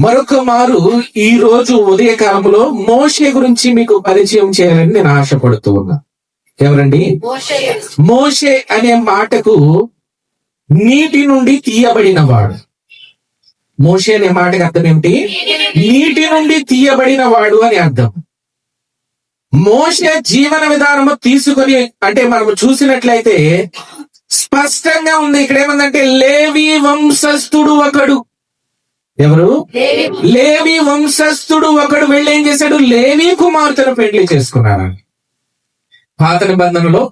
మరొక మారు ఈ రోజు ఉదయకాలంలో మోషే గురించి మీకు పరిచయం చేయాలని నేను ఆశపడుతూ ఉన్నా. ఎవరండి? మోషే అనే మాటకు నీటి నుండి తీయబడిన వాడు. మోషే అనే మాటకి అర్థం ఏమిటి? నీటి నుండి తీయబడిన వాడు అని అర్థం. మోషే జీవన విధానము తీసుకొని అంటే మనము చూసినట్లయితే స్పష్టంగా ఉంది. ఇక్కడ ఏమందంటే లేవి వంశస్థుడు ఒకడు. ఎవరు? లేవి వంశస్థుడు ఒకడు వెళ్ళి ఏం చేశాడు? లేవి కుమార్తెను పెళ్లి చేసుకున్నారని. పాత నిబంధనలో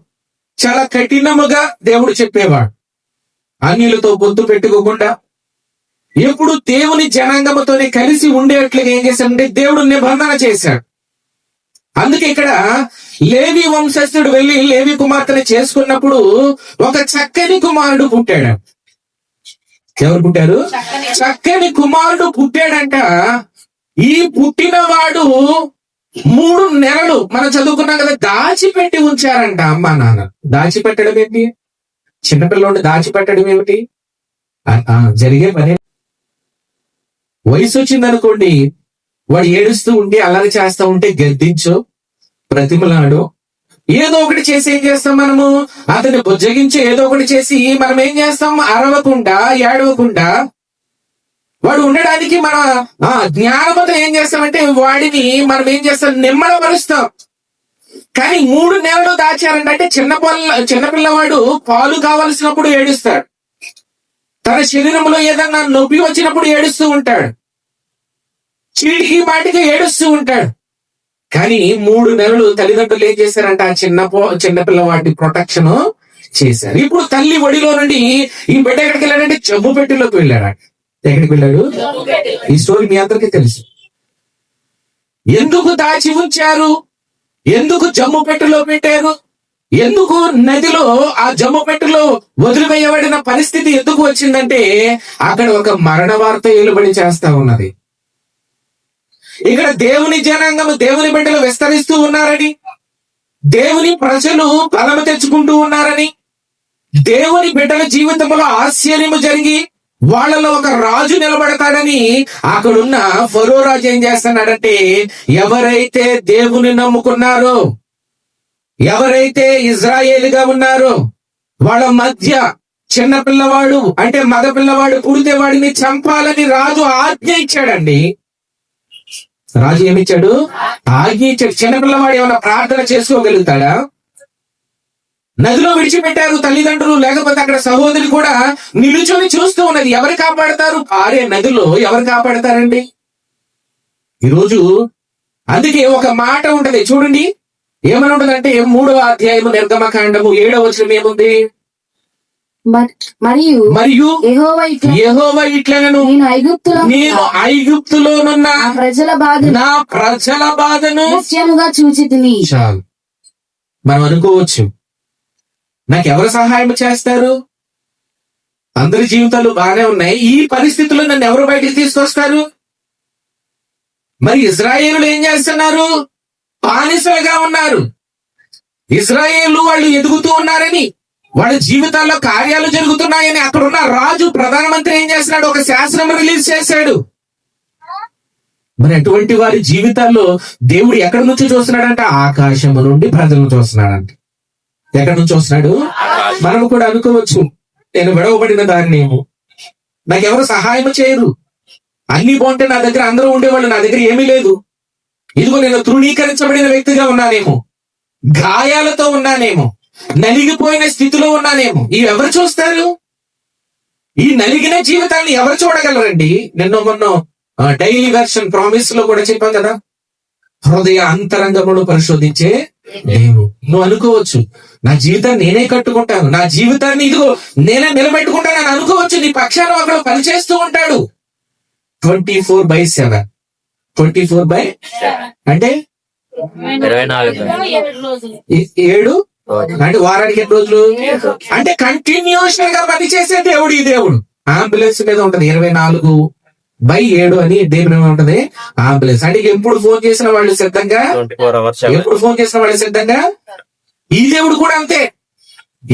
చాలా కఠినముగా దేవుడు చెప్పేవాడు. అన్యులతో పొత్తు పెట్టుకోకుండా ఎప్పుడు దేవుని జనాంగముతోనే కలిసి ఉండేట్లుగా ఏం చేశాడంటే దేవుడు నిబంధన చేశాడు. అందుకే ఇక్కడ లేవి వంశస్థుడు వెళ్ళి లేవి కుమార్తెను చేసుకున్నప్పుడు ఒక చక్కని కుమారుడు పుట్టాడు. ఎవరు పుట్టారు? చక్కని కుమారుడు పుట్టాడంట. ఈ పుట్టినవాడు 3 నెలలు మనం చదువుకున్నాం కదా, దాచిపెట్టి ఉంచారంట అమ్మా నాన్న. దాచిపెట్టడం ఏంటి? చిన్నపిల్లోడు దాచిపెట్టడం ఏమిటి? జరిగే పని. వయసు వచ్చిందనుకోండి, వాడు ఏడుస్తూ ఉండి అల్లరి చేస్తా ఉంటే గద్దించో, ప్రతిమలాడో, ఏదో ఒకటి చేసి ఏం చేస్తాం మనము? అతన్ని బుజ్జగించి ఏదో ఒకటి చేసి మనం ఏం చేస్తాం? అరవకుండా ఏడవకుండా వాడు ఉండడానికి మన జ్ఞానమతో ఏం చేస్తామంటే వాడిని మనం ఏం చేస్తాం? నిమ్మడపరుస్తాం. కానీ 3 నెలలు దాచారంటే చిన్నపిల్లవాడు పాలు కావలసినప్పుడు ఏడుస్తాడు. తన శరీరంలో ఏదన్నా నొప్పి వచ్చినప్పుడు ఏడుస్తూ ఉంటాడు. చీటికి మాటికి ఏడుస్తూ ఉంటాడు. కానీ 3 నెలలు తల్లిదండ్రులు ఏం చేశారంట? ఆ చిన్నపిల్లవాడి ప్రొటెక్షన్ చేశారు. ఇప్పుడు తల్లి ఒడిలో నుండి ఈ బిడ్డ ఎక్కడికి వెళ్ళాడంటే జమ్ము పెట్టిలోకి వెళ్ళాడు. ఎక్కడికి వెళ్ళాడు? ఈ స్టోరీ మీ అందరికీ తెలుసు. ఎందుకు దాచి ఉంచారు? ఎందుకు జమ్ము పెట్టెలో పెట్టారు? ఎందుకు నదిలో ఆ జమ్ము పెట్టెలో వదిలివేయబడిన పరిస్థితి ఎందుకు వచ్చిందంటే అక్కడ ఒక మరణ వార్త ఏలుబడి చేస్తా ఉన్నది. ఇక్కడ దేవుని జనాంగము, దేవుని బిడ్డలు విస్తరిస్తూ ఉన్నారని, దేవుని ప్రజలు బలము తెచ్చుకుంటూ ఉన్నారని, దేవుని బిడ్డల జీవితంలో ఆశ్చర్యము జరిగి వాళ్ళలో ఒక రాజు నిలబడతాడని అక్కడున్న ఫరో రాజు ఏం చేస్తున్నాడంటే ఎవరైతే దేవుని నమ్ముకున్నారో, ఎవరైతే ఇజ్రాయేలుగా ఉన్నారో వాళ్ళ మధ్య చిన్న పిల్లవాడు అంటే మగ పిల్లవాడు పుడితే వాడిని చంపాలని రాజు ఆజ్ఞ ఇచ్చాడండి. రాజు ఏమిచ్చాడు? ఆజ్ఞ ఇచ్చాడు. చిన్నపిల్లవాడు ఏమైనా ప్రార్థన చేసుకోగలుగుతాడా? నదిలో విడిచిపెట్టారు తల్లిదండ్రులు, లేకపోతే అక్కడ సహోదరి కూడా నిలుచొని చూస్తూ ఉన్నది. ఎవరు కాపాడతారు? పారే నదిలో ఎవరు కాపాడతారండి ఈరోజు? అందుకే ఒక మాట ఉంటది చూడండి, ఏమని ఉంటదంటే 3వ అధ్యాయము నిర్గమకాండము 7వ వచనం ఏముంది? మరియు యెహోవా ఇట్లనెను, నేను ఐగుప్తులోనున్న నా ప్రజల బాధను చూచితిని. చాలు. మనం అనుకోవచ్చు, నాకెవరు సహాయం చేస్తారు? అందరి జీవితాలు బాగానే ఉన్నాయి, ఈ పరిస్థితుల్లో నన్ను ఎవరు బయటికి తీసుకొస్తారు? మరి ఇజ్రాయేలు ఏం చేస్తున్నారు? బానిసలుగా ఉన్నారు. ఇజ్రాయేలు వాళ్ళు ఎదుగుతూ ఉన్నారని, వాళ్ళ జీవితాల్లో కార్యాలు జరుగుతున్నాయని అక్కడున్న రాజు, ప్రధానమంత్రి ఏం చేస్తున్నాడు? ఒక శాసనం రిలీజ్ చేశాడు. మరి అటువంటి వారి జీవితాల్లో దేవుడు ఎక్కడి నుంచి చూస్తున్నాడంట? ఆకాశము నుండి ప్రజలను చూస్తున్నాడంట. ఎక్కడి నుంచి చూస్తున్నాడు? మనం కూడా అనుకోవచ్చు, నేను విడవబడిన దాన్నేమో, నాకెవరు సహాయం చేయరు, అన్ని బాగుంటే నా దగ్గర అందరూ ఉండేవాళ్ళు, నా దగ్గర ఏమీ లేదు, ఇదిగో నేను తృణీకరించబడిన వ్యక్తిగా ఉన్నానేమో, గాయాలతో ఉన్నానేమో, నలిగిపోయిన స్థితిలో ఉన్నానేమో. ఇవి ఎవరు చూస్తారు? ఈ నలిగిన జీవితాన్ని ఎవరు చూడగలరండి? మొన్న డైలీ వెర్షన్ ప్రామిస్ లో కూడా చెప్పాం కదా, హృదయ అంతరంగమును పరిశోధించే దేవుడు. నువ్వు అనుకోవచ్చు, నా జీవితాన్ని నేనే కట్టుకుంటాను, నా జీవితాన్ని ఇదిగో నేనే నిలబెట్టుకుంటానని అనుకోవచ్చు. నీ పక్షాన అక్కడ పనిచేస్తూ ఉంటాడు 24/7. 24/7 అంటే 7 అంటే వారానికి 8 రోజులు అంటే కంటిన్యూషన్ గా పనిచేసే దేవుడు ఈ దేవుడు. అంబులెన్స్ మీద ఉంటది 24/7 అని దేవుని ఉంటది అంబులెన్స్. అంటే ఎప్పుడు ఫోన్ చేసిన వాళ్ళు సిద్ధంగా, ఈ దేవుడు కూడా అంతే.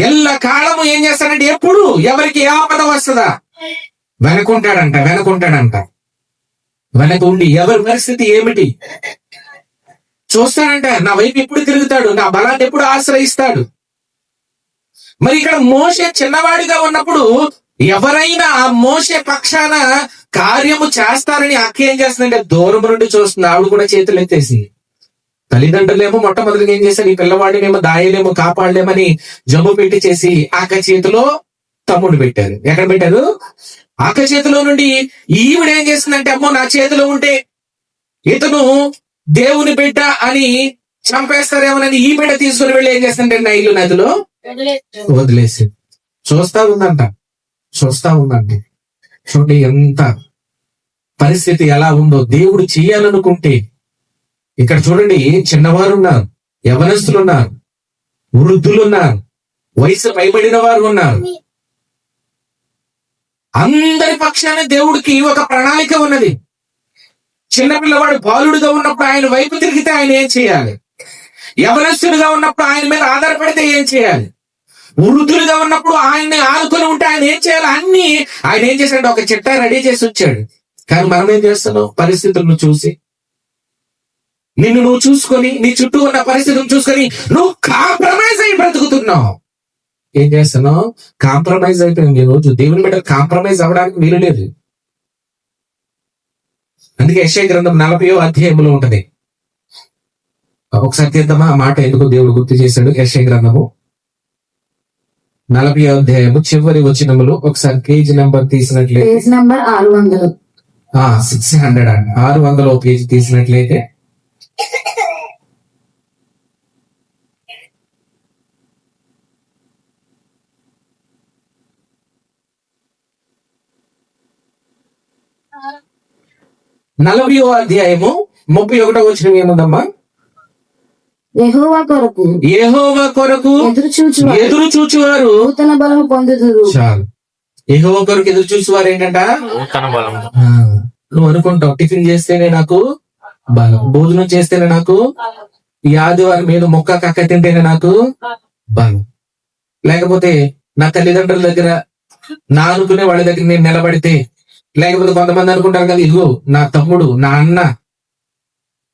ఎల్ల కాలము ఏం చేస్తాడంటే ఎప్పుడు ఎవరికి ఏ ఆపద వస్తుందా వెనుకుంటాడంట. వెనక ఉండి ఎవరి పరిస్థితి ఏమిటి చూస్తాడంట. నా వైపు ఎప్పుడు తిరుగుతాడు, నా బలాన్ని ఎప్పుడు ఆశ్రయిస్తాడు. మరి ఇక్కడ మోషే చిన్నవాడిగా ఉన్నప్పుడు ఎవరైనా ఆ మోషే పక్షాన కార్యము చేస్తారని అక్క ఏం చేస్తుందంటే దూరం నుండి చూస్తుంది. ఆవిడ కూడా చేతులు ఎత్తేసి. తల్లిదండ్రులేమో మొట్టమొదటిగా ఏం చేశారు, ఈ పిల్లవాడినేమో దాయలేమో కాపాడలేమని జమ్ము పెట్టి చేసి అక్క చేతిలో తమ్ముడు పెట్టారు. ఎక్కడ పెట్టారు? అక్క చేతిలో నుండి ఈవిడ ఏం చేస్తుందంటే, అమ్మో నా చేతిలో ఉంటే ఇతను దేవుని బిడ్డ అని చంపేస్తారేమోనని ఈ బిడ్డ తీసుకుని వెళ్ళి ఏం చేస్తుంటే నైలు నదిలో వదిలేసి చూస్తా ఉందంట. చూడండి ఎంత పరిస్థితి ఎలా ఉందో. దేవుడు చెయ్యాలనుకుంటే ఇక్కడ చూడండి, చిన్నవారు ఉన్నారు, యవనస్తులు ఉన్నారు, వృద్ధులు ఉన్నారు, వయసు పైబడిన వారు ఉన్నారు. అందరి పక్షాన దేవుడికి ఒక ప్రణాళిక ఉన్నది. చిన్నపిల్లవాడు బాలుడుగా ఉన్నప్పుడు ఆయన వైపు తిరిగితే ఆయన ఏం చేయాలి, యవనస్తుడిగా ఉన్నప్పుడు ఆయన మీద ఆధారపడితే ఏం చేయాలి, వృద్ధులుగా ఉన్నప్పుడు ఆయన్ని ఆనుకొని ఉంటే ఆయన ఏం చేయాలి, అన్ని ఆయన ఏం చేశాడు, ఒక చిట్టా రెడీ చేసి వచ్చాడు. కానీ మనం ఏం చేస్తున్నావు? పరిస్థితులను చూసి, నిన్ను నువ్వు చూసుకొని, నీ చుట్టూ ఉన్న పరిస్థితులను చూసుకొని నువ్వు కాంప్రమైజ్ అయి బ్రతుకుతున్నావు. ఏం చేస్తున్నావు? కాంప్రమైజ్ అయిపోయింది. ఈ రోజు దేవుని బిడ్డ కాంప్రమైజ్ అవ్వడానికి వీలు లేదు. అందుకే యెషయా గ్రంథం 40వ అధ్యాయంలో ఉంటది. ఒకసారి తీద్దామా ఆ మాట, ఎందుకు దేవుడు గుర్తు చేశాడు. యెషయా గ్రంథము 40వ అధ్యాయము చివరి వచనములు ఒకసారి పేజ్ నెంబర్ తీసినట్లయితే, పేజ్ నంబర్ 600. 600 అండి, 600వ పేజ్ తీసినట్లయితే నలభయో అధ్యాయము 31వ వచనం ఏముందమ్మా? యెహోవా కొరకు ఎదురు చూచువారు నూతన బలము పొందుదురు. చాలు. యెహోవా కొరకు ఎదురు చూసేవారు ఏంటంట? నువ్వు అనుకుంటావు, టిఫిన్ చేస్తేనే నాకు బలం, భోజనం చేస్తేనే నాకు, ఈ ఆదివారం మీద మొక్క కక్క తింటేనే నాకు బలం, లేకపోతే నా తల్లిదండ్రుల దగ్గర, నా అనుకునే వాళ్ళ దగ్గర నేను నిలబడితే, లేకపోతే కొంతమంది అనుకుంటారు కదా, ఇదిగో నా తమ్ముడు, నా అన్న,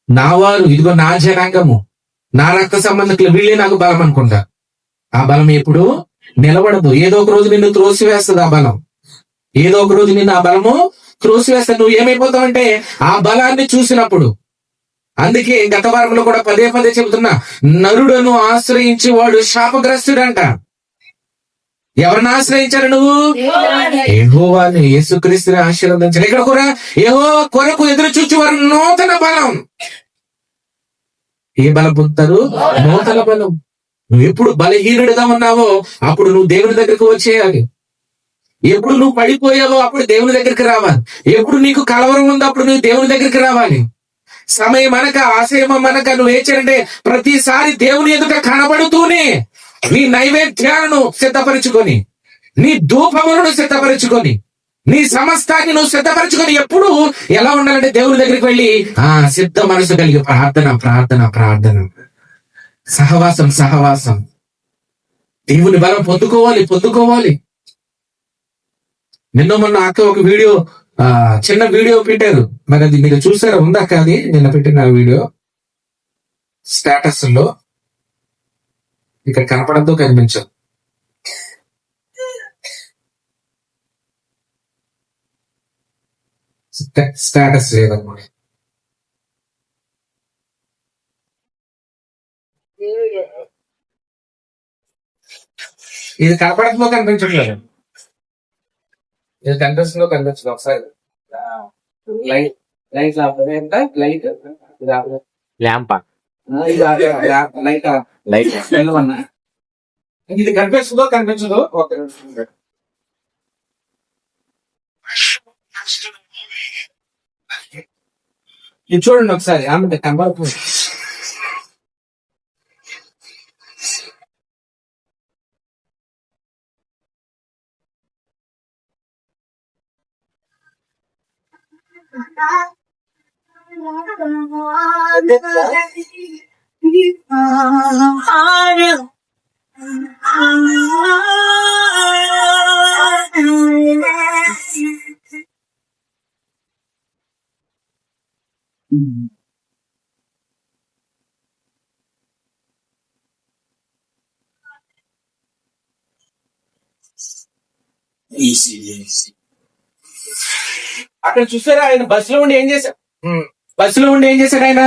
నా వారు, ఇదిగో నా జనాంగము, నా రక్త సంబంధికులు, వీళ్ళే నాకు బలం అనుకుంటా. ఆ బలం ఎప్పుడు నిలబడదు. ఏదో ఒక రోజు నిన్ను త్రోసివేస్తుంది ఆ బలం. ఏదో ఒక రోజు నిన్ను ఆ బలము త్రోసివేస్తా. నువ్వు ఏమైపోతావంటే ఆ బలాన్ని చూసినప్పుడు. అందుకే గత వారంలో కూడా పదే పదే చెబుతున్నా, నరుడను ఆశ్రయించి వాడు శాపగ్రస్తుడంట. ఎవరిని ఆశ్రయించారు నువ్వు? యెహోవాని, యేసుక్రీస్తుని ఆశీర్వదించాలి. ఇక్కడ కూడా యెహోవా కొరకు ఎదురు చూచేవారు నూతన బలం. ఏ బలం పొందుతారు? నూతన బలం. నువ్వు ఎప్పుడు బలహీనుడిగా ఉన్నావో అప్పుడు నువ్వు దేవుని దగ్గరకు వచ్చేయాలి. ఎప్పుడు నువ్వు పడిపోయావో అప్పుడు దేవుని దగ్గరికి రావాలి. ఎప్పుడు నీకు కలవరం ఉందో అప్పుడు నువ్వు దేవుని దగ్గరికి రావాలి. సమయం అనక ఆశయం అనక నువ్వు ఏం చేయాలంటే ప్రతిసారి దేవుని ఎదుట కనబడుతూనే నీ నైవేద్యాలను సిద్ధపరచుకొని, నీ ధూపములను సిద్ధపరచుకొని, నీ సమస్తాన్ని నువ్వు సిద్ధపరచుకొని ఎప్పుడు ఎలా ఉండాలంటే దేవుని దగ్గరికి వెళ్ళి సిద్ధ మనసు కలిగి ప్రార్థన, సహవాసం. దేవుని బలం పొందుకోవాలి. నిన్న మొన్న అక్క ఒక వీడియో, చిన్న వీడియో పెట్టారు. మరి అది మీరు చూసారా? ఉందా అక్క? అది నిన్న పెట్టిన వీడియో స్టేటస్ లో ఇక్కడ కనపడంతో కనిపించదు. స్టేటస్ లేదన్నమాట. ఇది కనపడంతో కనిపించట్లేదు. ఇది కనిపిస్తుందో కనిపించదు. ఒకసారి లైట్ లైట్ ల్యాంపా లైట్ ఇది కనిపిస్తుందో కనిపించదో ఒక ఇది చూడండి ఒకసారి. ఆమె కనబడుతుంది. అక్కడ చూసారా ఆయన బస్సులో ఉండి ఏం చేశాడు? బస్సులో ఉండి ఏం చేశాడు ఆయన?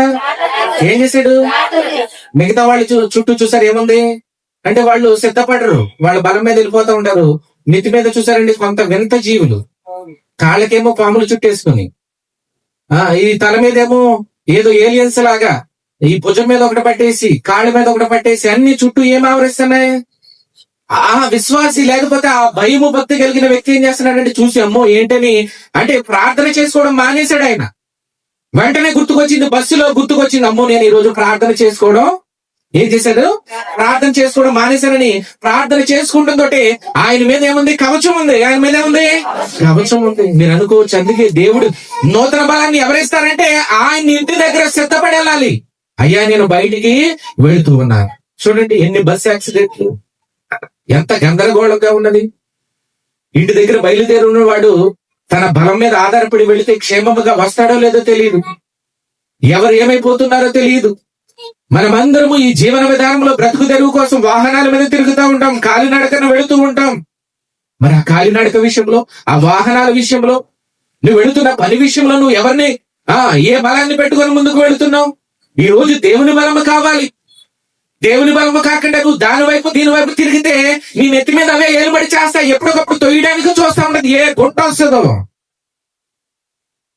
ఏం చేశాడు? మిగతా వాళ్ళు చుట్టూ చూసారు ఏముంది అంటే వాళ్ళు సిద్ధపడరు, వాళ్ళ బలం మీద వెళ్ళిపోతూ ఉంటారు. నెత్తి మీద చూసారండి కొంత వింత జీవులు, కాళ్ళకేమో పాములు చుట్టేసుకుని, ఈ తల మీదేమో ఏదో ఏలియన్స్ లాగా ఈ భుజం మీద ఒకటి పట్టేసి కాళ్ళ మీద ఒకటి పట్టేసి అన్ని చుట్టూ ఏం ఆవరిస్తున్నాయి? ఆ విశ్వాసి లేకపోతే ఆ భయము భక్తి కలిగిన వ్యక్తి ఏం చేస్తున్నాడంటే చూసి అమ్మో ఏంటని అంటే ప్రార్థన చేసుకోవడం మానేశాడు ఆయన. వెంటనే గుర్తుకొచ్చింది, బస్సులో గుర్తుకొచ్చింది, అమ్మో నేను ఈ రోజు ప్రార్థన చేసుకోవడం ఏం చేశాడు? ప్రార్థన చేసుకోవడం మానేశానని ప్రార్థన చేసుకుంటుందోటే ఆయన మీద ఏముంది? కవచం ఉంది. ఆయన మీద ఏముంది? కవచం ఉంది. మీరు అనుకోవచ్చు అందుకే దేవుడు నూతన బలాన్ని ఎవరిస్తారంటే ఆయన ఇంటి దగ్గర సిద్ధపడి వెళ్ళాలి. అయ్యా నేను బయటికి వెళుతూ ఉన్నాను. చూడండి ఎన్ని బస్ యాక్సిడెంట్లు, ఎంత గందరగోళంగా ఉన్నది. ఇంటి దగ్గర బయలుదేరి ఉన్నవాడు తన బలం మీద ఆధారపడి వెళితే క్షేమముగా వస్తాడో లేదో తెలియదు, ఎవరు ఏమైపోతున్నారో తెలియదు. మనమందరము ఈ జీవన విధానంలో బ్రతుకు తెరువు కోసం వాహనాల మీద తిరుగుతూ ఉంటాం, కాలినడకన వెళుతూ ఉంటాం. మరి ఆ కాలినడక విషయంలో, ఆ వాహనాల విషయంలో, నువ్వు వెళుతున్న పని విషయంలో నువ్వు ఎవరిని ఏ బలాన్ని పెట్టుకొని ముందుకు వెళుతున్నావు? ఈ రోజు దేవుని బలము కావాలి. దేవుని బలము కాకుండా నువ్వు దాని వైపు దీని వైపు తిరిగితే నీ నెత్తి మీద అవే ఏలుబడి చేస్తా, ఎప్పటికప్పుడు తొయ్యడానికి చూస్తా ఉంటది, ఏ గుంట వస్తుందో.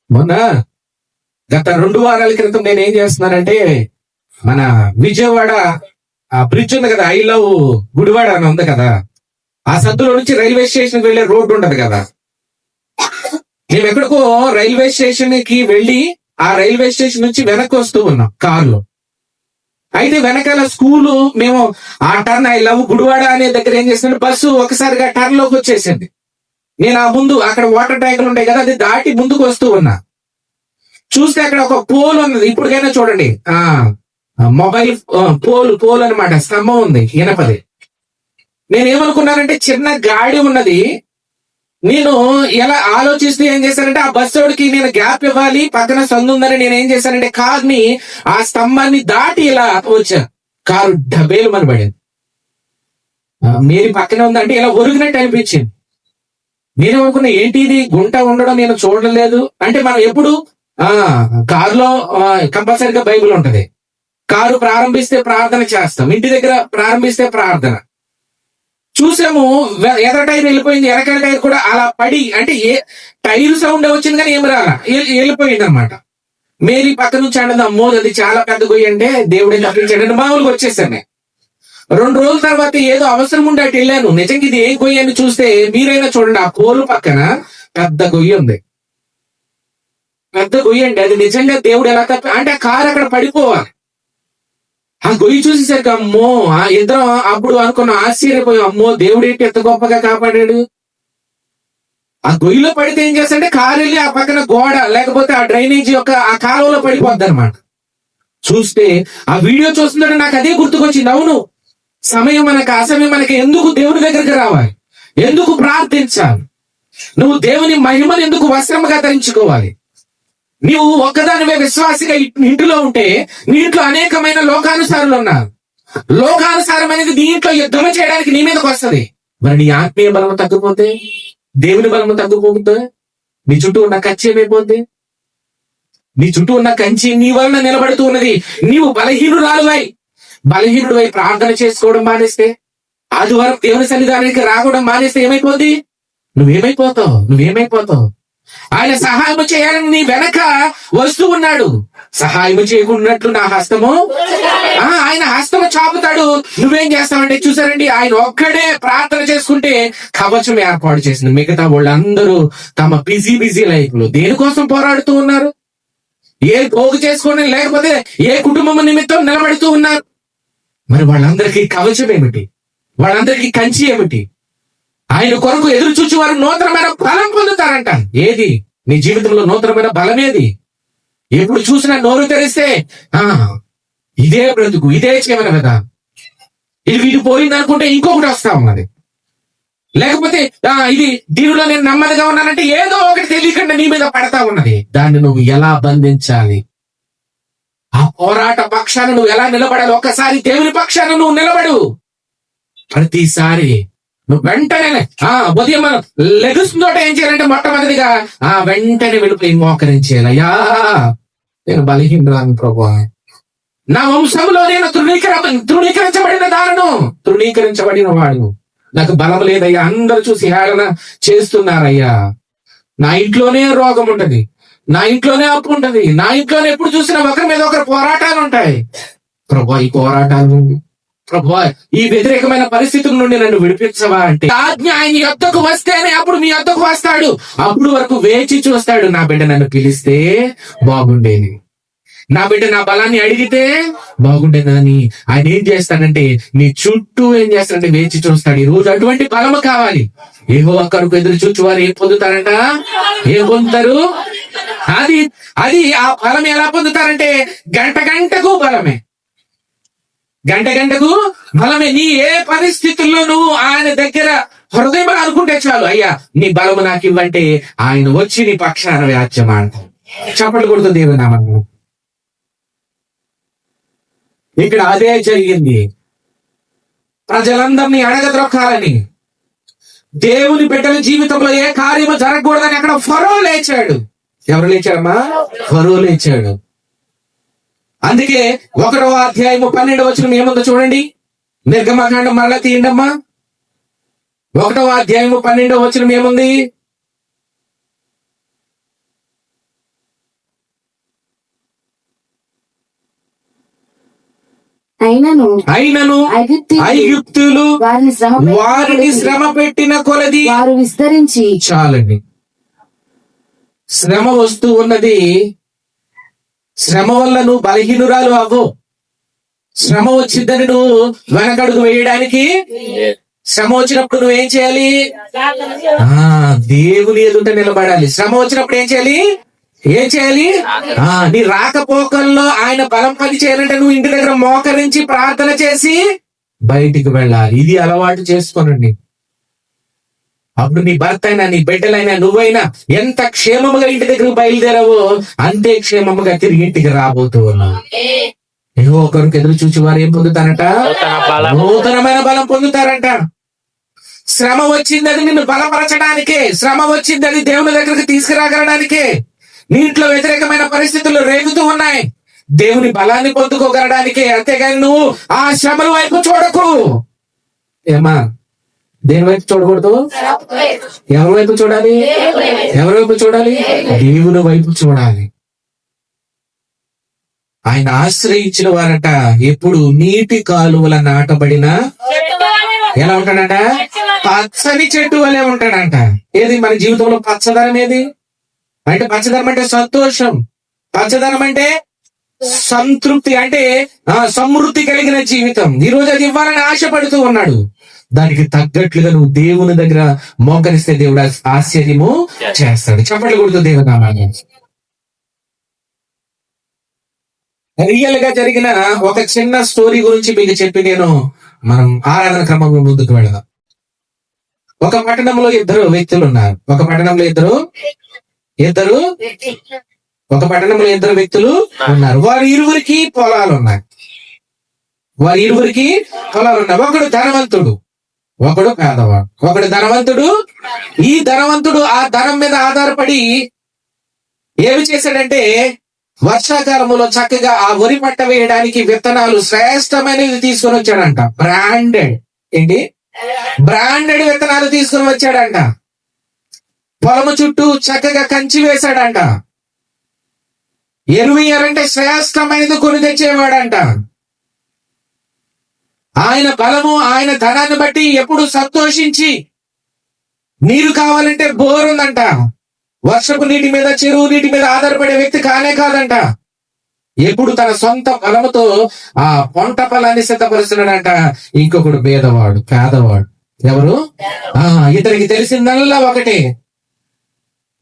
మొన్న గత 2 వారాల క్రితం నేను ఏం చేస్తున్నానంటే మన విజయవాడ ఆ బ్రిడ్జ్ ఉంది కదా, ఐ లవ్ గుడివాడ అని ఉంది కదా, ఆ సద్దులో నుంచి రైల్వే స్టేషన్ వెళ్లే రోడ్డు ఉంటది కదా. మేము ఎక్కడికో రైల్వే స్టేషన్ కి వెళ్లి ఆ రైల్వే స్టేషన్ నుంచి వెనక్కి వస్తూ ఉన్నాం కారులో. అయితే వెనకాల స్కూలు మేము ఆ టర్న్ ఐ లవ్ గుడివాడ అనే దగ్గర ఏం చేస్తుంటే బస్సు ఒకసారిగా టర్న్ లోకి వచ్చేసింది. నేను ఆ ముందు అక్కడ వాటర్ ట్యాంకులు ఉంటాయి కదా, అది దాటి ముందుకు వస్తూ ఉన్నా. చూస్తే అక్కడ ఒక పోల్ ఉన్నది. ఇప్పటికైనా చూడండి, మొబైల్ పోల్ అన్నమాట, స్తంభం ఉంది ఇనపది. నేనేమనుకున్నానంటే చిన్న గాడి ఉన్నది. నేను ఎలా ఆలోచిస్తూ ఏం చేశానంటే ఆ బస్సోడికి నేను గ్యాప్ ఇవ్వాలి, పక్కన సందు ఉందని నేను ఏం చేశానంటే కార్ని ఆ స్తంభాన్ని దాటి ఇలా వచ్చా. కారు డబేలు మన పడింది. మీరు పక్కన ఉందంటే ఇలా ఒరిగినట్టు అనిపించింది. నేనేమనుకున్నా ఏంటి ఇది గుంట ఉండడం నేను చూడలేదు. అంటే మనం ఎప్పుడు కారులో కంపల్సరీగా బైబిల్ ఉంటది. కారు ప్రారంభిస్తే ప్రార్థన చేస్తాం, ఇంటి దగ్గర ప్రారంభిస్తే ప్రార్థన. చూసాము ఎదర టైర్ వెళ్ళిపోయింది, వెనకాల టైర్ కూడా అలా పడి, అంటే ఏ టైర్ సౌండ్ వచ్చింది కానీ ఏం రాలా, వెళ్ళిపోయింది అనమాట. మేరీ పక్క నుంచి అన్నది అమ్మో అది చాలా పెద్ద గొయ్యి అంటే దేవుడే తప్పించాడని మామూలుగా వచ్చేసాను. 2 రోజుల తర్వాత ఏదో అవసరం ఉండి అటు వెళ్ళాను. నిజంగా ఇది ఏం గొయ్యి అని చూస్తే మీరైనా చూడండి, ఆ పోలు పక్కన పెద్ద గొయ్యి ఉంది. పెద్ద గొయ్యి అండి, అది నిజంగా దేవుడు ఎలా అంటే ఆ కారు అక్కడ పడిపోవాలి. ఆ గొయ్యి చూసేసరికి అమ్మో ఇద్దరం అప్పుడు అనుకున్న ఆశ్చర్యపోయాం, అమ్మో దేవుడు ఏంటి ఎంత గొప్పగా కాపాడాడు. ఆ గొయ్యిలో పడితే ఏం చేస్తాడంటే కారు వెళ్ళి ఆ పక్కన గోడ లేకపోతే ఆ డ్రైనేజీ యొక్క ఆ కాలువలో పడిపోద్ది అనమాట. చూస్తే ఆ వీడియో చూస్తుంటే నాకు అదే గుర్తుకొచ్చింది. అవును, సమయం మనకు అసమయం మనకి ఎందుకు దేవుని దగ్గరికి రావాలి, ఎందుకు ప్రార్థించాలి, నువ్వు దేవుని మహిమను ఎందుకు వస్త్రముగా ధరించుకోవాలి. నీవు ఒక్కదానివే విశ్వాసిగా ఇంటిలో ఉంటే నీ ఇంట్లో అనేకమైన లోకానుసారులు ఉన్నారు. లోకానుసారం అనేది నీ ఇంట్లో యుద్ధం చేయడానికి నీ మీదకి వస్తుంది. మరి నీ ఆత్మీయ బలము తగ్గిపోతే, దేవుని బలము తగ్గిపోతే నీ చుట్టూ ఉన్న కంచి ఏమైపోద్ది? నీ చుట్టూ ఉన్న కంచి నీ వలన నిలబడుతూ ఉన్నది. నీవు బలహీనుడివై ప్రార్థన చేసుకోవడం మానేస్తే, ఆదివారం దేవుని సన్నిధానానికి రావడం మానేస్తే ఏమైపోద్ది? నువ్వేమైపోతావు? ఆయన సహాయం చేయాలని నీ వెనక వస్తూ ఉన్నాడు. సహాయం చేయకున్నట్లు నా హస్తము, ఆయన హస్తము చాపుతాడు. నువ్వేం చేస్తావంటే చూసారండి, ఆయన ఒక్కడే ప్రార్థన చేసుకుంటే కవచం ఏర్పాటు చేసింది. మిగతా వాళ్ళందరూ తమ బిజీ లైఫ్ లో దేనికోసం పోరాడుతూ ఉన్నారు? ఏ పోగు చేసుకోండి లేకపోతే ఏ కుటుంబం నిమిత్తం నిలబడుతూ ఉన్నారు. మరి వాళ్ళందరికీ కవచం ఏమిటి? వాళ్ళందరికీ కంచి ఏమిటి? ఆయన కొరకు ఎదురు చూచి వారు నూతనమైన బలం పొందుతారంట. ఏది నీ జీవితంలో నూతనమైన బలం ఏది? ఎప్పుడు చూసినా నోరు తెరిస్తే ఇదే బ్రతుకు, ఇదే చేయమని కదా, ఇది పోయింది అనుకుంటే ఇంకొకటి వస్తా ఉన్నది. లేకపోతే ఇది దీనిలో నేను నెమ్మదిగా ఉన్నానంటే ఏదో ఒకటి తెలియకుండా నీ మీద పడతా ఉన్నది. దాన్ని నువ్వు ఎలా బంధించాలి? ఆ పోరాట పక్షాన నువ్వు ఎలా నిలబడాలి? ఒక్కసారి దేవుని పక్షాన నువ్వు నిలబడు. ప్రతిసారి నువ్వు వెంటనే ఉదయం మనం లెగుస్తుందోట ఏం చేయాలంటే మొట్టమొదటిగా వెంటనే వెళ్ళిపోయి మోకరించేయాలి. అయ్యా నేను బలహీనరాను ప్రభువా, నా వంశంలో నేను తృణీకరించబడిన దానను, తృణీకరించబడిన వాడు, నాకు బలం లేదయ్యా. అందరూ చూసి హేళన చేస్తున్నారయ్యా. నా ఇంట్లోనే రోగం ఉంటది, నా ఇంట్లోనే అప్పు ఉంటది, నా ఇంట్లోనే ఎప్పుడు చూసినా ఒకరి మీద ఒకరు పోరాటాలు ఉంటాయి. ప్రభువా, ఈ పోరాటాలు, ప్రభువా ఈ వ్యతిరేకమైన పరిస్థితుల నుండి నన్ను విడిపించవా అంటే ఆజ్ఞ ఆయన యొద్దకు వస్తేనే అప్పుడు మీ యొద్దకు వస్తాడు. అప్పుడు వరకు వేచి చూస్తాడు. నా బిడ్డ నన్ను పిలిస్తే బాగుండేది, నా బిడ్డ నా బలాన్ని అడిగితే బాగుండేదని ఆయన ఏం చేస్తాడంటే నీ చుట్టూ ఏం చేస్తాడంటే వేచి చూస్తాడు. ఈ రోజు అటువంటి బలము కావాలి. యెహోవా కొరకు ఎదురు చూచి వారు ఏం పొందుతారంట? ఏం పొందుతారు? అది ఆ బలం ఎలా పొందుతారంటే గంట గంటకు బలమే, గంట గంటకు బలమే. నీ ఏ పరిస్థితుల్లో నువ్వు ఆయన దగ్గర హృదయం అనుకుంటే చాలు, అయ్యా నీ బలము నాకు ఇవ్వంటే ఆయన వచ్చి నీ పక్షాన వ్యాజ్యం ఆడతాడు. చప్పట్లు కొడుతూ దేవుని నామమున. ఇక్కడ అదే జరిగింది. ప్రజలందరినీ అడగద్రొక్కాలని, దేవుని బిడ్డల జీవితంలో ఏ కార్యము జరగకూడదని అక్కడ ఫరో లేచాడు. ఎవరు లేచారమ్మా? ఫరో లేచాడు. అందుకే 1వ అధ్యాయము 12వ వచనం ఏముందో చూడండి. నిర్గమకాండం మరలా తీయండమ్మా. 1వ అధ్యాయము 12వ వచనం ఏముంది? అయినను ఐగుప్తులు వారిని శ్రమ పెట్టిన కొలది వారు విస్తరించి, చాలండి. శ్రమ వస్తూ ఉన్నది. శ్రమ వల్ల నువ్వు బలహీనురాలు అవ్వు. శ్రమ వచ్చిందని నువ్వు వెనకడుగు వేయడానికి, శ్రమ వచ్చినప్పుడు నువ్వేం చేయాలి? దేవుని ఎదుట నిలబడాలి. శ్రమ వచ్చినప్పుడు ఏం చేయాలి? నీ రాకపోకల్లో ఆయన బలం పని చేయాలంటే నువ్వు ఇంటి దగ్గర మోకరించి ప్రార్థన చేసి బయటికి వెళ్ళాలి. ఇది అలవాటు చేసుకోనండి. అప్పుడు నీ భర్త అయినా, నీ బిడ్డలైనా, నువ్వైనా ఎంత క్షేమముగా ఇంటి దగ్గరకు బయలుదేరావో అంతే క్షేమముగా తిరిగి ఇంటికి రాబోతూ ఉన్నావు. ఏవో ఒకరికి ఎదురు చూచి వారు ఏం పొందుతారంట? నూతనమైన బలం పొందుతారంట. శ్రమ వచ్చింది అది నిన్ను బలపరచడానికే, శ్రమ వచ్చింది అది దేవుని దగ్గరకు తీసుకురాగలడానికే. నీ ఇంట్లో వ్యతిరేకమైన పరిస్థితులు రేగుతూ ఉన్నాయి, దేవుని బలాన్ని పొందుకోగలడానికే. అంతేగాని నువ్వు ఆ శ్రమల వైపు చూడకు. ఏమా, దేని వైపు చూడకూడదు? ఎవరి వైపు చూడాలి? దేవుని వైపు చూడాలి. ఆయన ఆశ్రయించిన వారట ఎప్పుడు నీటి కాలువల నాటబడిన ఎలా ఉంటాడంట? పచ్చని చెట్టు వలె ఉంటాడంట. ఏది మన జీవితంలో పచ్చదనం? ఏది అంటే పచ్చదనం అంటే సంతోషం, పచ్చదనం అంటే సంతృప్తి, అంటే సమృద్ధి కలిగిన జీవితం. ఈ రోజు అది ఇవ్వాలని ఆశపడుతూ ఉన్నాడు. దానికి తగ్గట్లుగా నువ్వు దేవుని దగ్గర మోకరిస్తే దేవుడు ఆశ్చర్యము చేస్తాడు. చప్పట్లు కొడుతూ దేవుని నామాన్ని. రియల్ గా జరిగిన ఒక చిన్న స్టోరీ గురించి మీకు చెప్పి మనం ఆరాధన క్రమంలో ముందుకు వెళదాం. ఒక పట్టణంలో ఇద్దరు వ్యక్తులు ఉన్నారు. ఒక పట్టణంలో ఇద్దరు వ్యక్తులు ఉన్నారు. వారి ఇరువురికి పొలాలు ఉన్నాయి. ఒకడు ధనవంతుడు, ఒకడు పేదవాడు. ఒకడు ధనవంతుడు. ఈ ధనవంతుడు ఆ ధనం మీద ఆధారపడి ఏమి చేశాడంటే వర్షాకాలంలో చక్కగా ఆ వరి పంట వేయడానికి విత్తనాలు శ్రేష్టమైనవి తీసుకొని వచ్చాడంట. బ్రాండెడ్ విత్తనాలు తీసుకొని వచ్చాడంట. పొలము చుట్టూ చక్కగా కంచి వేశాడంట. ఎరువేయాలంటే శ్రేష్టమైనది కొని తెచ్చేవాడంట. ఆయన బలము, ఆయన ధనాన్ని బట్టి ఎప్పుడు సంతోషించి, నీరు కావాలంటే బోర్ ఉందంట, వర్షపు నీటి మీద, చెరువు నీటి మీద ఆధారపడే వ్యక్తి కాదంట. ఎప్పుడు తన సొంత బలముతో ఆ పంట పొలాన్ని సిద్ధపరుస్తున్నాడంట. ఇంకొకడు పేదవాడు. ఎవరు? ఇతనికి తెలిసిందల్లా ఒకటే,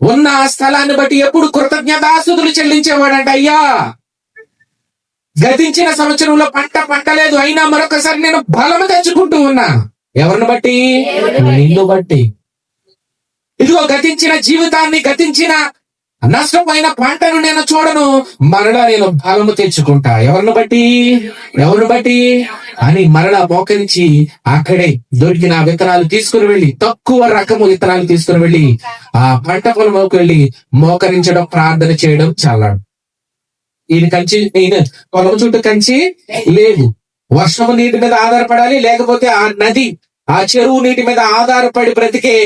ఉన్న ఆ స్థలాన్ని బట్టి ఎప్పుడు కృతజ్ఞతాస్తుతులు చెల్లించేవాడంట. అయ్యా, గతించిన సంవత్సరంలో పంటలేదు, అయినా మరొకసారి నేను బలము తెచ్చుకుంటూ ఉన్నా. ఎవరిని బట్టి? నిన్ను బట్టి. ఇదిగో గతించిన జీవితాన్ని, గతించిన నష్టపోయిన పంటను నేను చూడను, మరలా నేను బలము తెచ్చుకుంటా. ఎవరిని బట్టి అని మరలా మోకరించి అక్కడే దొరికిన ఆ విత్తనాలు తీసుకుని వెళ్ళి, తక్కువ రకము విత్తనాలు తీసుకుని వెళ్ళి ఆ పంట పొలంలోకి వెళ్ళి మోకరించడం, ప్రార్థన చేయడం చల్లాడు. ఈయన పొలం చుట్టూ కంచి లేదు. వర్షము నీటి మీద ఆధారపడాలి, లేకపోతే ఆ నది, ఆ చెరువు నీటి మీద ఆధారపడి బ్రతికే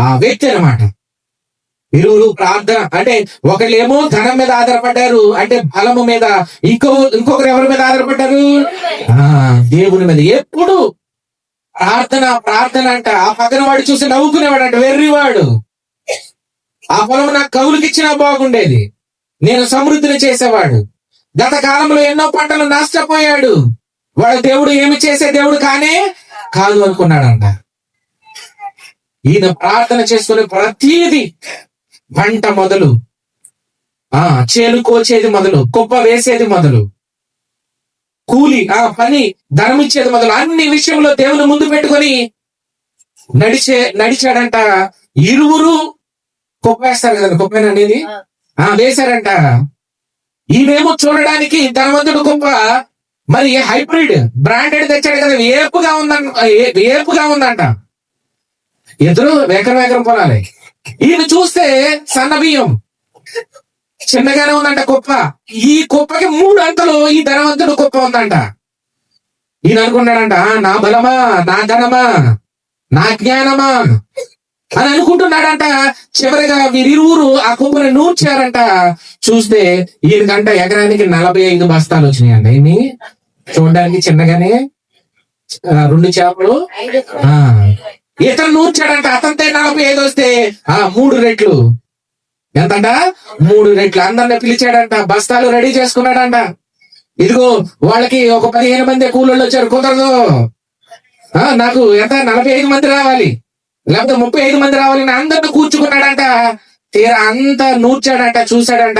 ఆ వ్యక్తి అన్నమాట. ఇరువురు ప్రార్థన అంటే ఒకళ్ళేమో ధనం మీద ఆధారపడ్డారు, అంటే బలము మీద. ఇంకొకరు ఎవరి మీద ఆధారపడ్డారు? దేవుని మీద. ఎప్పుడు ప్రార్థన అంట. ఆ పక్కన వాడు చూసి నవ్వుకునేవాడు అంట, వెర్రివాడు. ఆ పొలం నాకు కవులుకి ఇచ్చినా బాగుండేది, నేను సమృద్ధిని చేసేవాడు. గత కాలంలో ఎన్నో పంటలు నష్టపోయాడు. వాడు దేవుడు ఏమి చేసే దేవుడు కాదు అనుకున్నాడంట. ఈయన ప్రార్థన చేసుకునే ప్రతీది, పంట మొదలు, చేలు కోచేది మొదలు, కుప్ప వేసేది మొదలు, కూలి పని, ధనం ఇచ్చేది మొదలు, అన్ని విషయంలో దేవుని ముందు పెట్టుకొని నడిచాడంట. ఇరువురు కుప్ప వేస్తారు కదా, కుప్పేన అనేది వేశారంట. ఈయనేమో చూడడానికి ధనవంతుడు కుప్ప, మరి హైబ్రిడ్ బ్రాండెడ్ తెచ్చాడు కదా, ఏపుగా ఉందంట. ఎదురు వేకరం పొలాలి. ఈయన చూస్తే సన్న బియ్యం, చిన్నగానే ఉందంట కుప్ప. ఈ కుప్పకి 3 అంతలు ఈ ధనవంతుడు కుప్ప ఉందంట. ఈయన అనుకున్నాడంట, నా బలమా, నా ధనమా, నా జ్ఞానమా అని అనుకుంటున్నాడంట. చివరిగా వీరిరువురు ఆ కుప్పని నూర్చారంట. చూస్తే ఈయనకంట ఎకరానికి 45 బస్తాలు వచ్చినాయంట. ఇన్ని చూడడానికి చిన్నగానే 2 చేపలు. ఇతను నూర్చాడంట. అతనితో 45 వస్తే 3 రెట్లు. ఎంతంట? 3 రెట్లు. అందరిని పిలిచాడంట, బస్తాలు రెడీ చేసుకున్నాడంట. ఇదిగో వాళ్ళకి ఒక 15 మంది కూలోళ్ళు వచ్చారు, కుదరదు, నాకు ఎంత 45 మంది రావాలి, లేకపోతే 35 మంది రావాలని అందరిని కూర్చుకున్నాడంట. తీరా అంతా నూర్చాడంట. చూశాడంట,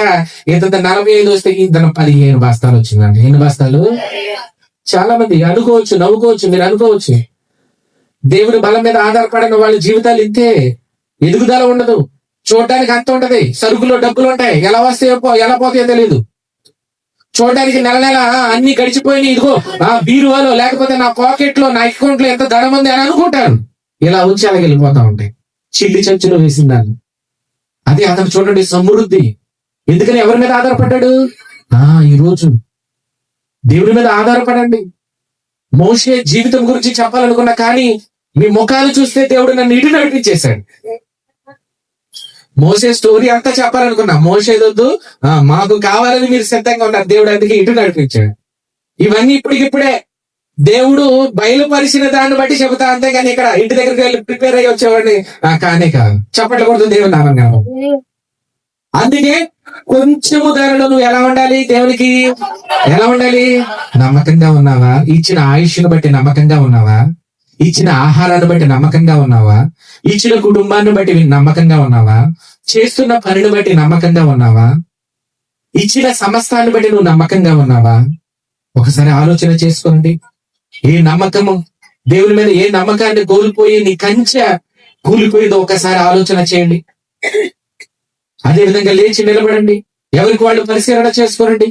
ఇతను 45 వస్తే ఇతను 15 బస్తాలు వచ్చిందంట. ఎన్ని బస్తాలు? చాలా మంది అనుకోవచ్చు, నవ్వుకోవచ్చు, మీరు అనుకోవచ్చు, దేవుని బలం మీద ఆధారపడిన వాళ్ళ జీవితాలు ఇంతే. ఎదుగుదల ఉండదు, చూడడానికి అంత ఉంటది, సరుకులో డబ్బులు ఉంటాయి, ఎలా వస్తాయో ఎలా పోతాయో తెలియదు. చూడడానికి నెల అన్ని గడిచిపోయినాయి, ఇదిగో బీరువాలో లేకపోతే నా పాకెట్ లో, నా అకౌంట్ లో ఎంత ధనం ఉంది అని అనుకుంటాను. ఇలా ఉంచి అలాగే వెళ్ళిపోతా ఉంటాయి. చిల్లి చచ్చులో వేసిందాన్ని. అదే అతను చూడండి, సమృద్ధి. ఎందుకని ఎవరి మీద ఆధారపడ్డాడు? ఈ రోజు దేవుని మీద ఆధారపడండి. మోషే జీవితం గురించి చెప్పాలనుకున్నా, కానీ మీ ముఖాలు చూస్తే దేవుడు నన్ను ఇటు నడిపించేశాడు. మోషే స్టోరీ అంతా చెప్పాలనుకున్నా, మోషేదొద్దు, మాకు కావాలని మీరు సిద్ధంగా ఉన్నారు, దేవుడు అందుకే ఇటు నడిపించాడు. ఇవన్నీ ఇప్పుడే దేవుడు బయలుపరిచిన దాన్ని బట్టి చెబుతా, అంతేగాని ఇక్కడ ఇంటి దగ్గరికి వెళ్ళి ప్రిపేర్ అయ్యి వచ్చేవాడిని కానే కాదు. చెప్పట్లకూడదు దేవుని నామంగా. అందుకే కొంచెము ధరలో నువ్వు ఎలా ఉండాలి? దేవునికి ఎలా ఉండాలి? నమ్మకంగా ఉన్నావా? ఇచ్చిన ఆయుష్ను బట్టి నమ్మకంగా ఉన్నావా? ఇచ్చిన ఆహారాన్ని బట్టి నమ్మకంగా ఉన్నావా? ఇచ్చిన కుటుంబాన్ని బట్టి నమ్మకంగా ఉన్నావా? చేస్తున్న పనిని బట్టి నమ్మకంగా ఉన్నావా? ఇచ్చిన సమస్తాన్ని బట్టి నువ్వు నమ్మకంగా ఉన్నావా? ఒకసారి ఆలోచన చేసుకోండి. ఏ నమ్మకము, దేవుని మీద ఏ నమ్మకాన్ని కోల్పోయి నీ కంచె కూలిపోయిందో ఒకసారి ఆలోచన చేయండి. అదే విధంగా లేచి నిలబడండి, ఎవరికి వాళ్ళు పరిశీలన చేసుకోనండి.